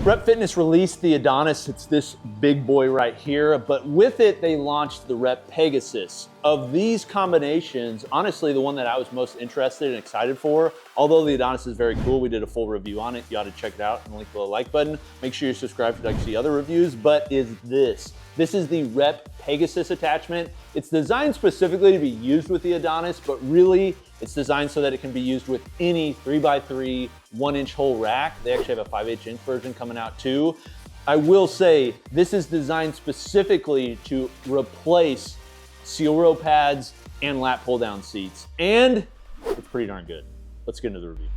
Rep Fitness released the Adonis. It's this big boy right here, but with it, they launched the Rep Pegasus. Of these combinations, honestly, the one that I was most interested and excited for, although the Adonis is very cool, we did a full review on it. You ought to check it out and link below the like button. Make sure you subscribe if you'd like to see other reviews, but is this. This is the Rep Pegasus attachment. It's designed specifically to be used with the Adonis, but really it's designed so that it can be used with any 3x3 1-inch hole rack. They actually have a 5/8 inch version coming out too. I will say this is designed specifically to replace seal row pads and lat pull down seats. And it's pretty darn good. Let's get into the review.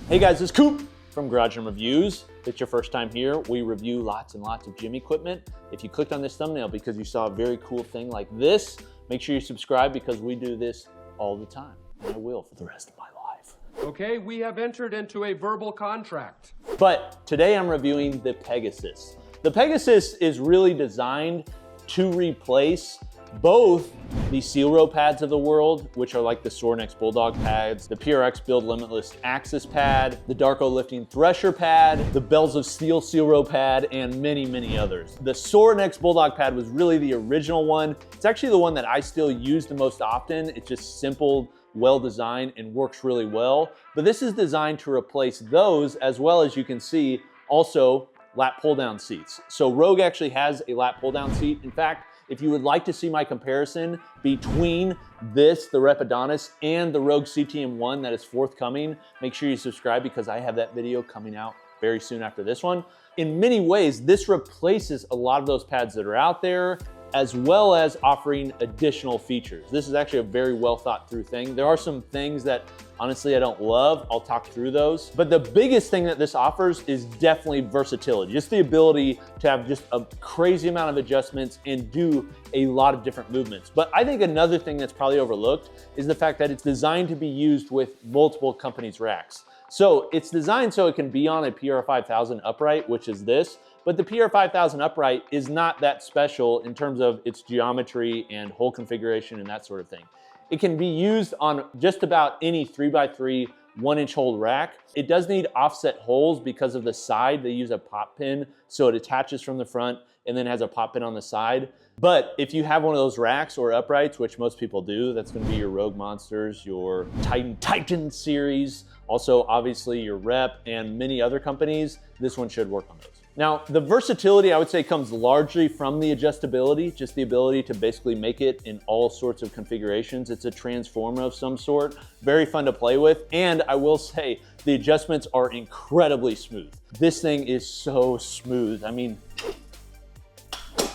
Hey guys, it's Coop from Garage Gym Reviews. If it's your first time here, we review lots and lots of gym equipment. If you clicked on this thumbnail because you saw a very cool thing like this, make sure you subscribe because we do this all the time. And I will for the rest of my life. Okay, we have entered into a verbal contract. But today I'm reviewing the Pegasus. The Pegasus is really designed to replace both the seal row pads of the world, which are like the Sorenex Bulldog pads, the PRX Build Limitless Axis pad, the Darko Lifting Thresher pad, the Bells of Steel seal row pad, and many, many others. The Sorenex Bulldog pad was really the original one. It's actually the one that I still use the most often. It's just simple, well-designed, and works really well. But this is designed to replace those, as well as you can see, also lat pull-down seats. So Rogue actually has a lat pull-down seat. In fact, if you would like to see my comparison between this, the Rep Adonis, and the Rogue CTM1 that is forthcoming, make sure you subscribe because I have that video coming out very soon after this one. In many ways, this replaces a lot of those pads that are out there, as well as offering additional features. This is actually a very well thought through thing. There are some things that honestly I don't love. I'll talk through those. But the biggest thing that this offers is definitely versatility. Just the ability to have just a crazy amount of adjustments and do a lot of different movements. But I think another thing that's probably overlooked is the fact that it's designed to be used with multiple companies' racks. So it's designed so it can be on a PR5000 upright, which is this. But the PR5000 upright is not that special in terms of its geometry and hole configuration and that sort of thing. It can be used on just about any 3x3 1-inch hole rack. It does need offset holes because of the side. They use a pop pin, so it attaches from the front and then has a pop pin on the side. But if you have one of those racks or uprights, which most people do, that's gonna be your Rogue Monsters, your Titan series, also obviously your Rep and many other companies, this one should work on those. Now, the versatility I would say comes largely from the adjustability, just the ability to basically make it in all sorts of configurations. It's a transformer of some sort, very fun to play with. And I will say the adjustments are incredibly smooth. This thing is so smooth. I mean,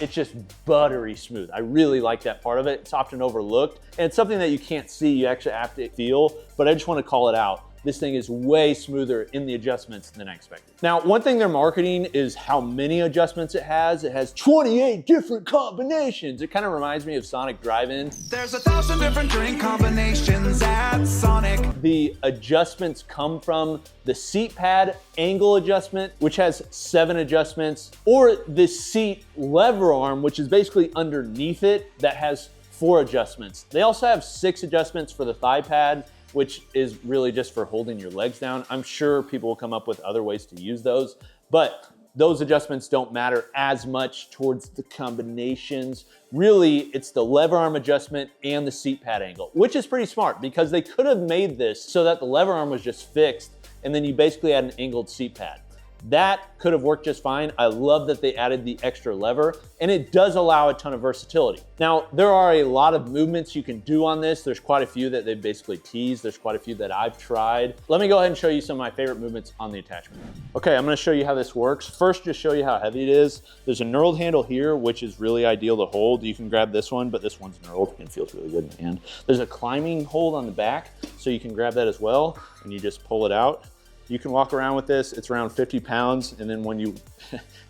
it's just buttery smooth. I really like that part of it. It's often overlooked and it's something that you can't see, you actually have to feel, but I just want to call it out. This thing is way smoother in the adjustments than I expected. Now, one thing they're marketing is how many adjustments it has. It has 28 different combinations. It kind of reminds me of Sonic Drive-In. There's 1,000 different drink combinations at Sonic. The adjustments come from the seat pad angle adjustment, which has 7 adjustments, or the seat lever arm, which is basically underneath it, that has 4 adjustments. They also have 6 adjustments for the thigh pad, which is really just for holding your legs down. I'm sure people will come up with other ways to use those, but those adjustments don't matter as much towards the combinations. Really, it's the lever arm adjustment and the seat pad angle, which is pretty smart because they could have made this so that the lever arm was just fixed and then you basically had an angled seat pad. That could have worked just fine. I love that they added the extra lever and it does allow a ton of versatility. Now, there are a lot of movements you can do on this. There's quite a few that they've basically teased. There's quite a few that I've tried. Let me go ahead and show you some of my favorite movements on the attachment. Okay, I'm gonna show you how this works. First, just show you how heavy it is. There's a knurled handle here, which is really ideal to hold. You can grab this one, but this one's knurled and feels really good in the hand. There's a climbing hold on the back, so you can grab that as well, and you just pull it out. You can walk around with this. It's around 50 pounds. And then when you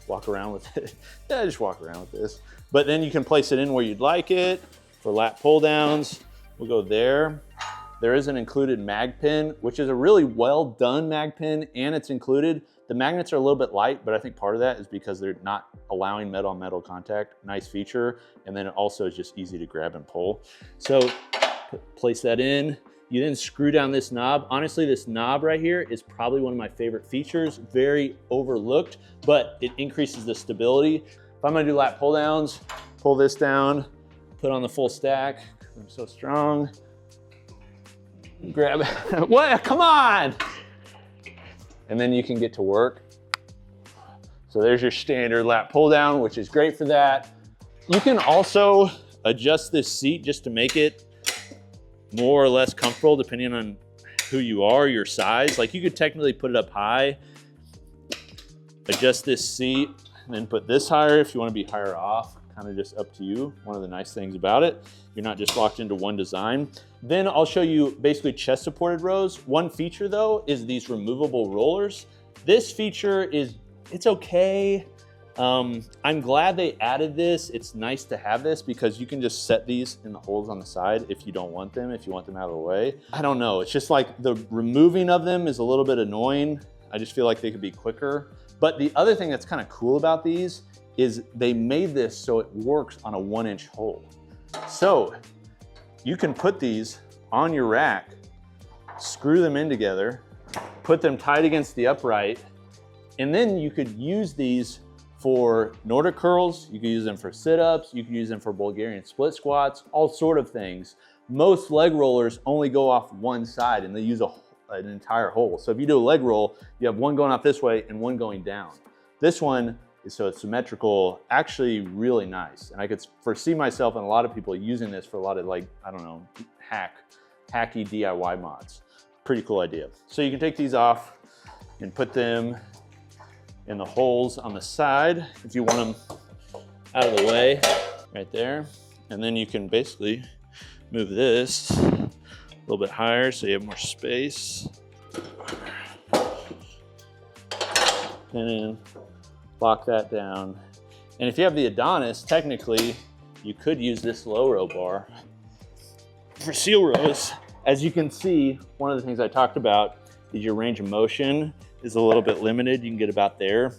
walk around with it, yeah, just walk around with this. But then you can place it in where you'd like it for lat pull downs. We'll go there. There is an included mag pin, which is a really well done mag pin, and it's included. The magnets are a little bit light, but I think part of that is because they're not allowing metal on metal contact. Nice feature. And then it also is just easy to grab and pull. So place that in. You then screw down this knob. Honestly, this knob right here is probably one of my favorite features. Very overlooked, but it increases the stability. If I'm gonna do lat pull downs, pull this down, put on the full stack. I'm so strong. Grab it. What? Come on! And then you can get to work. So there's your standard lat pull down, which is great for that. You can also adjust this seat just to make it more or less comfortable depending on who you are, your size. Like you could technically put it up high, adjust this seat, and then put this higher if you want to be higher off. Kind of just up to you. One of the nice things about it, you're not just locked into one design. Then I'll show you basically chest supported rows. One feature though is these removable rollers. This feature is, it's okay. I'm glad they added this. It's nice to have this because you can just set these in the holes on the side if you don't want them, if you want them out of the way. I don't know, it's just like the removing of them is a little bit annoying. I just feel like they could be quicker. But the other thing that's kind of cool about these is they made this so it works on a 1-inch hole. So you can put these on your rack, screw them in together, put them tight against the upright, and then you could use these for Nordic curls, you can use them for sit-ups, you can use them for Bulgarian split squats, all sort of things. Most leg rollers only go off one side and they use an entire hole. So if you do a leg roll, you have one going off this way and one going down. This one is so it's symmetrical, actually really nice. And I could foresee myself and a lot of people using this for a lot of like, I don't know, hacky DIY mods. Pretty cool idea. So you can take these off and put them in the holes on the side if you want them out of the way, right there. And then you can basically move this a little bit higher so you have more space. And then lock that down. And if you have the Adonis, technically, you could use this low row bar for seal rows. As you can see, one of the things I talked about is your range of motion is a little bit limited. You can get about there.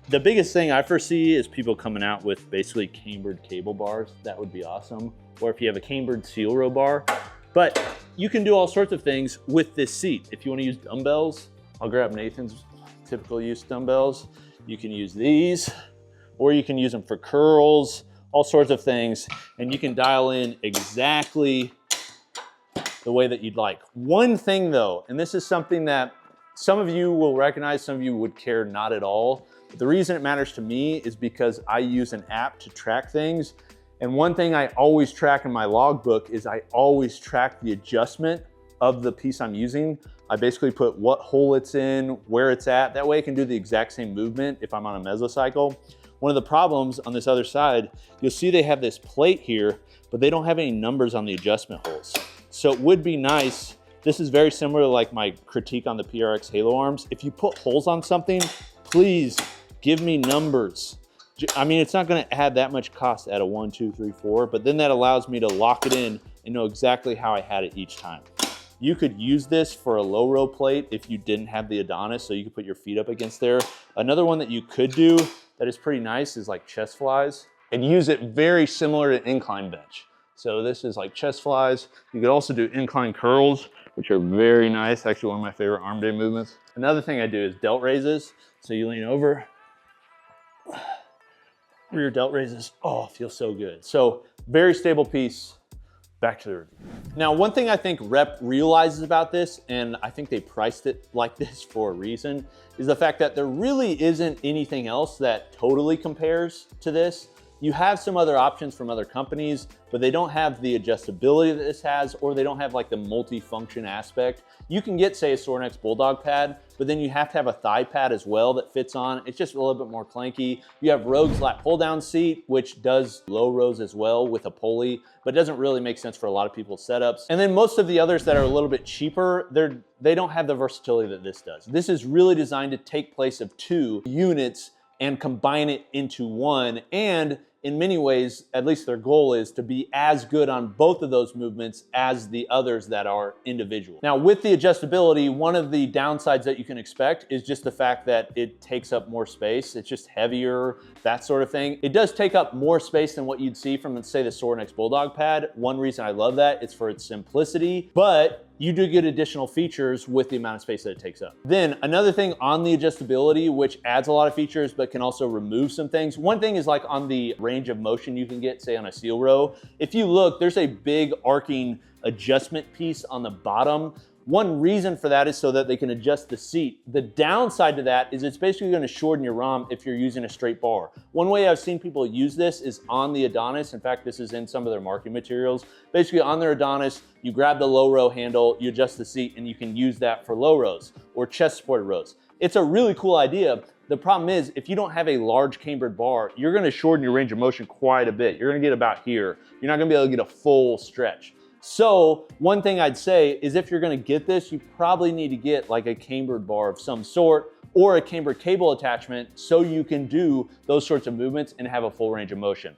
The biggest thing I foresee is people coming out with basically cambered cable bars. That would be awesome. Or if you have a cambered seal row bar. But you can do all sorts of things with this seat. If you want to use dumbbells, I'll grab Nathan's typical use dumbbells. You can use these, or you can use them for curls, all sorts of things. And you can dial in exactly the way that you'd like. One thing though, and this is something that some of you will recognize, some of you would care not at all. But the reason it matters to me is because I use an app to track things. And one thing I always track in my logbook is I always track the adjustment of the piece I'm using. I basically put what hole it's in, where it's at. That way I can do the exact same movement if I'm on a mesocycle. One of the problems on this other side, you'll see they have this plate here, but they don't have any numbers on the adjustment holes. So it would be nice. This is very similar to like my critique on the PRX Halo arms. If you put holes on something, please give me numbers. I mean, it's not gonna add that much cost at a 1, 2, 3, 4, but then that allows me to lock it in and know exactly how I had it each time. You could use this for a low row plate if you didn't have the Adonis, so you could put your feet up against there. Another one that you could do that is pretty nice is like chest flies and use it very similar to incline bench. So this is like chest flies. You could also do incline curls, which are very nice. Actually, one of my favorite arm day movements. Another thing I do is delt raises. So you lean over, rear delt raises. Oh, feels so good. So very stable piece. Back to the review. Now, one thing I think Rep realizes about this, and I think they priced it like this for a reason, is the fact that there really isn't anything else that totally compares to this. You have some other options from other companies, but they don't have the adjustability that this has, or they don't have like the multi-function aspect. You can get, say, a Sorenex Bulldog pad, but then you have to have a thigh pad as well that fits on. It's just a little bit more clunky. You have Rogue's lat pull down seat, which does low rows as well with a pulley, but doesn't really make sense for a lot of people's setups. And then most of the others that are a little bit cheaper, they don't have the versatility that this does. This is really designed to take place of 2 units and combine it into one, and in many ways, at least their goal is to be as good on both of those movements as the others that are individual. Now, with the adjustability, one of the downsides that you can expect is just the fact that it takes up more space. It's just heavier, that sort of thing. It does take up more space than what you'd see from, say, the Sorenex Bulldog pad. One reason I love that is for its simplicity, but you do get additional features with the amount of space that it takes up. Then another thing on the adjustability, which adds a lot of features, but can also remove some things. One thing is like on the range of motion you can get, say on a seal row. If you look, there's a big arcing adjustment piece on the bottom. One reason for that is so that they can adjust the seat. The downside to that is it's basically gonna shorten your ROM if you're using a straight bar. One way I've seen people use this is on the Adonis. In fact, this is in some of their marketing materials. Basically on their Adonis, you grab the low row handle, you adjust the seat, and you can use that for low rows or chest supported rows. It's a really cool idea. The problem is if you don't have a large cambered bar, you're gonna shorten your range of motion quite a bit. You're gonna get about here. You're not gonna be able to get a full stretch. So one thing I'd say is if you're gonna get this, you probably need to get like a cambered bar of some sort or a cambered cable attachment so you can do those sorts of movements and have a full range of motion.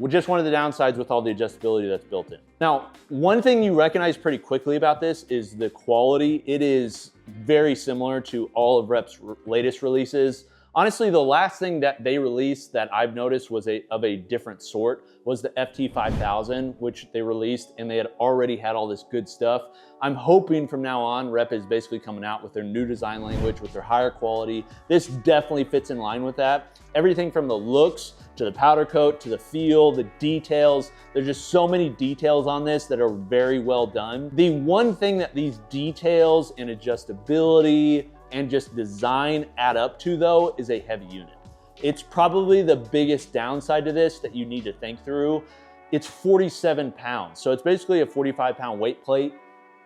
Just one of the downsides with all the adjustability that's built in. Now, one thing you recognize pretty quickly about this is the quality. It is very similar to all of Rep's latest releases. Honestly, the last thing that they released that I've noticed was of a different sort was the FT5000, which they released, and they had already had all this good stuff. I'm hoping from now on, Rep is basically coming out with their new design language, with their higher quality. This definitely fits in line with that. Everything from the looks to the powder coat, to the feel, the details. There's just so many details on this that are very well done. The one thing that these details and adjustability and just design add up to though is a heavy unit. It's probably the biggest downside to this that you need to think through. It's 47 pounds. So it's basically a 45-pound weight plate.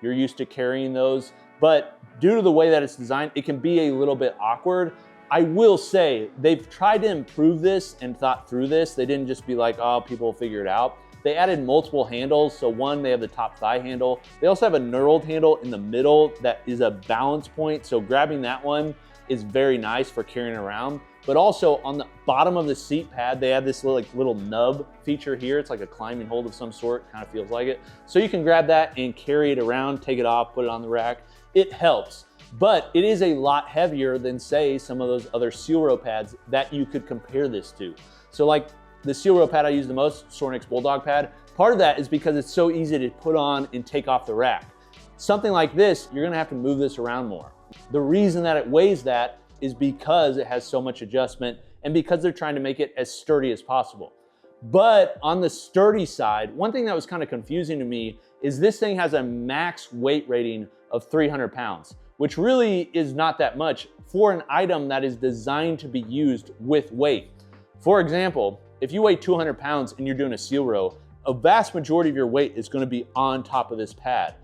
You're used to carrying those, but due to the way that it's designed, it can be a little bit awkward. I will say they've tried to improve this and thought through this. They didn't just be like, oh, people will figure it out. They added multiple handles. So one, they have the top thigh handle. They also have a knurled handle in the middle that is a balance point. So grabbing that one is very nice for carrying around. But also on the bottom of the seat pad, they have this little nub feature here. It's like a climbing hold of some sort, kind of feels like it. So you can grab that and carry it around, take it off, put it on the rack. It helps, but it is a lot heavier than say some of those other seal row pads that you could compare this to. So like the seal row pad I use the most, Sorenex Bulldog pad, part of that is because it's so easy to put on and take off the rack. Something like this, you're gonna have to move this around more. The reason that it weighs that is because it has so much adjustment and because they're trying to make it as sturdy as possible. But on the sturdy side, one thing that was kind of confusing to me is this thing has a max weight rating of 300 pounds, which really is not that much for an item that is designed to be used with weight. For example, if you weigh 200 pounds and you're doing a seal row, a vast majority of your weight is going to be on top of this pad.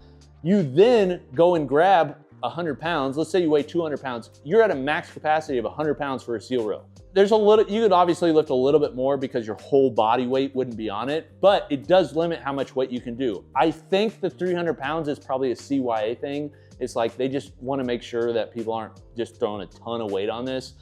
You then go and grab 100 pounds, let's say you weigh 200 pounds, you're at a max capacity of 100 pounds for a seal row. There's a little, you could obviously lift a little bit more because your whole body weight wouldn't be on it, but it does limit how much weight you can do. I think the 300 pounds is probably a CYA thing. It's like they just want to make sure that people aren't just throwing a ton of weight on this.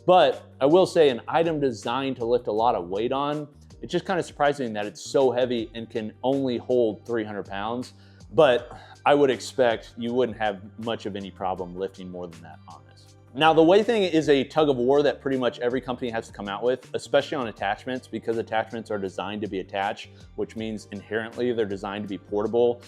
But I will say an item designed to lift a lot of weight on, it's just kind of surprising that it's so heavy and can only hold 300 pounds. But I would expect you wouldn't have much of any problem lifting more than that on this. Now, the weight thing is a tug of war that pretty much every company has to come out with, especially on attachments, because attachments are designed to be attached, which means inherently they're designed to be portable.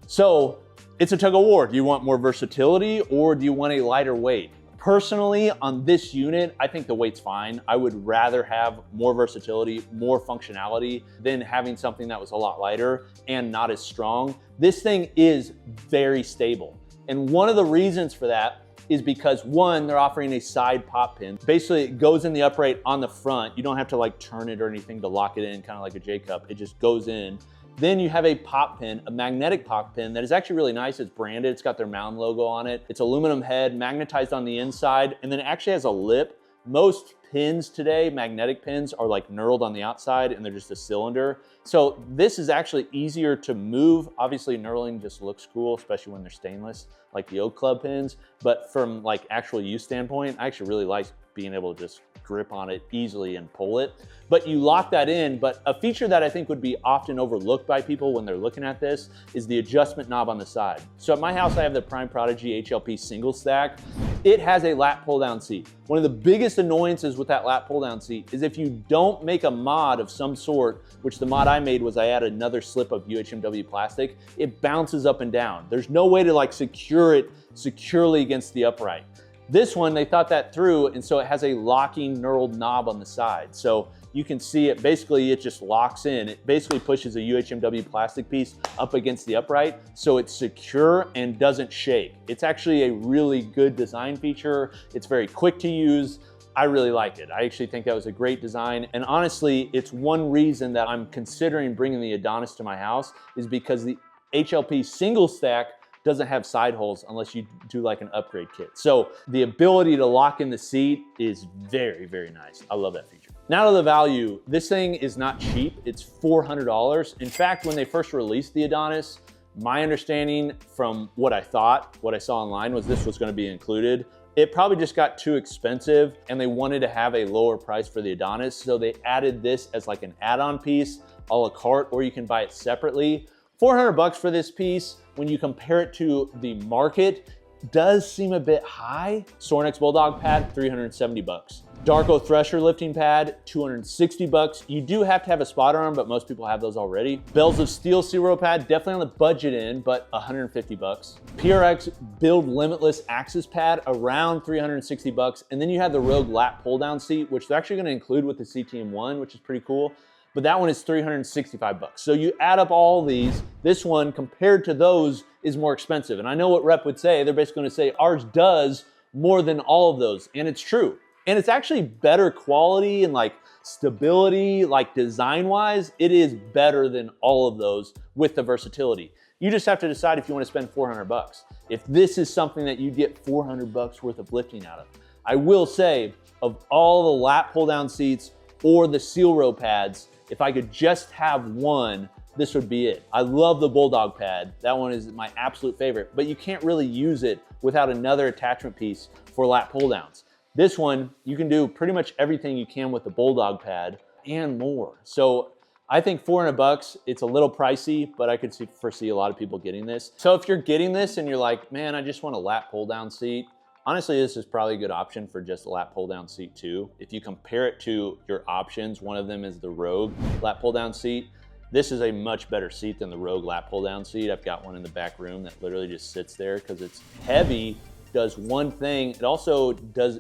So it's a tug of war. Do you want more versatility or do you want a lighter weight? Personally, on this unit, I think the weight's fine. I would rather have more versatility, more functionality than having something that was a lot lighter and not as strong. This thing is very stable. And one of the reasons for that is because one, they're offering a side pop pin. Basically, it goes in the upright on the front. You don't have to like turn it or anything to lock it in, kind of like a J-cup. It just goes in. Then you have a pop pin, a magnetic pop pin that is actually really nice. It's branded, it's got their Mound logo on it. It's aluminum head, magnetized on the inside, and then it actually has a lip. Most pins today, magnetic pins, are like knurled on the outside and they're just a cylinder. So this is actually easier to move. Obviously knurling just looks cool, especially when they're stainless, like the Oak Club pins. But from like actual use standpoint, I actually really like being able to just grip on it easily and pull it. But you lock that in, but a feature that I think would be often overlooked by people when they're looking at this is the adjustment knob on the side. So at my house, I have the Prime Prodigy HLP single stack. It has a lat pull down seat. One of the biggest annoyances with that lat pull down seat is if you don't make a mod of some sort, which the mod I made was I added another slip of UHMW plastic, it bounces up and down. There's no way to like secure it securely against the upright. This one, they thought that through, and so it has a locking knurled knob on the side. So you can see it, basically it just locks in. It basically pushes a UHMW plastic piece up against the upright so it's secure and doesn't shake. It's actually a really good design feature. It's very quick to use. I really like it. I actually think that was a great design. And honestly, it's one reason that I'm considering bringing the Adonis to my house is because the HLP single stack doesn't have side holes unless you do like an upgrade kit. So the ability to lock in the seat is very, very nice. I love that feature. Now to the value. This thing is not cheap. It's $400. In fact, when they first released the Adonis, my understanding from what I thought, what I saw online was this was gonna be included. It probably just got too expensive and they wanted to have a lower price for the Adonis. So they added this as like an add-on piece, a la carte, or you can buy it separately. 400 bucks for this piece, when you compare it to the market, does seem a bit high. Sornex Bulldog pad, 370 bucks. Darko Thresher lifting pad, 260 bucks. You do have to have a spot arm, but most people have those already. Bells of Steel Zero pad, definitely on the budget end, but 150 bucks. PRX Build Limitless Axis pad, around 360 bucks. And then you have the Rogue lat pull down seat, which they're actually gonna include with the CTM1, which is pretty cool. But that one is 365 bucks. So you add up all these, this one compared to those is more expensive. And I know what Rep would say, they're basically gonna say ours does more than all of those, and it's true. And it's actually better quality and like stability, like design-wise, it is better than all of those with the versatility. You just have to decide if you wanna spend 400 bucks. If this is something that you get 400 bucks worth of lifting out of. I will say, of all the lat pull down seats or the seal row pads, if I could just have one, this would be it. I love the Bulldog pad. That one is my absolute favorite, but you can't really use it without another attachment piece for lat pull downs. This one, you can do pretty much everything you can with the Bulldog pad and more. So I think 400 bucks, it's a little pricey, but I could foresee a lot of people getting this. So if you're getting this and you're like, man, I just want a lat pull down seat, honestly, this is probably a good option for just a lat pull down seat too. If you compare it to your options, one of them is the Rogue lat pull down seat. This is a much better seat than the Rogue lat pull down seat. I've got one in the back room that literally just sits there because it's heavy, does one thing. It also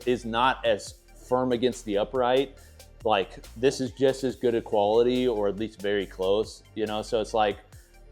is not as firm against the upright. Like this is just as good a quality, or at least very close, you know? So it's like,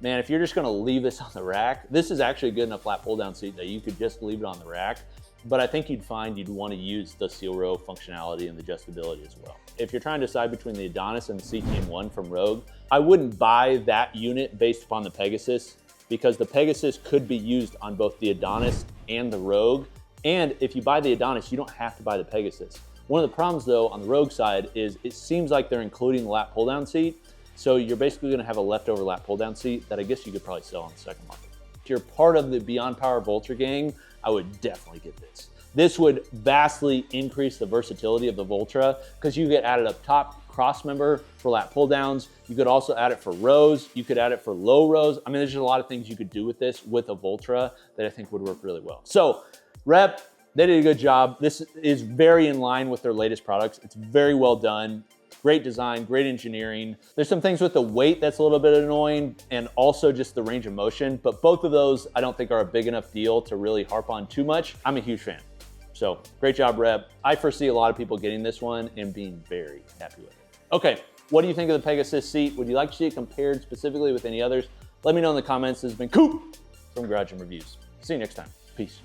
man, if you're just gonna leave this on the rack, this is actually a good enough lat pull down seat that you could just leave it on the rack. But I think you'd find you'd want to use the seal row functionality and the adjustability as well. If you're trying to decide between the Adonis and the CTM1 from Rogue, I wouldn't buy that unit based upon the Pegasus, because the Pegasus could be used on both the Adonis and the Rogue. And if you buy the Adonis, you don't have to buy the Pegasus. One of the problems though on the Rogue side is it seems like they're including the lat pull down seat. So you're basically going to have a leftover lat pull down seat that I guess you could probably sell on the second market. If you're part of the Beyond Power Vulture gang, I would definitely get this. This would vastly increase the versatility of the Vultra because you get added up top cross member for lat pull downs. You could also add it for rows. You could add it for low rows. I mean, there's just a lot of things you could do with this with a Vultra that I think would work really well. So Rep, they did a good job. This is very in line with their latest products. It's very well done. Great design, great engineering. There's some things with the weight that's a little bit annoying and also just the range of motion, but both of those I don't think are a big enough deal to really harp on too much. I'm a huge fan. So great job, Rep. I foresee a lot of people getting this one and being very happy with it. Okay, what do you think of the Pegasus seat? Would you like to see it compared specifically with any others? Let me know in the comments. This has been Coop from Garage and Reviews. See you next time. Peace.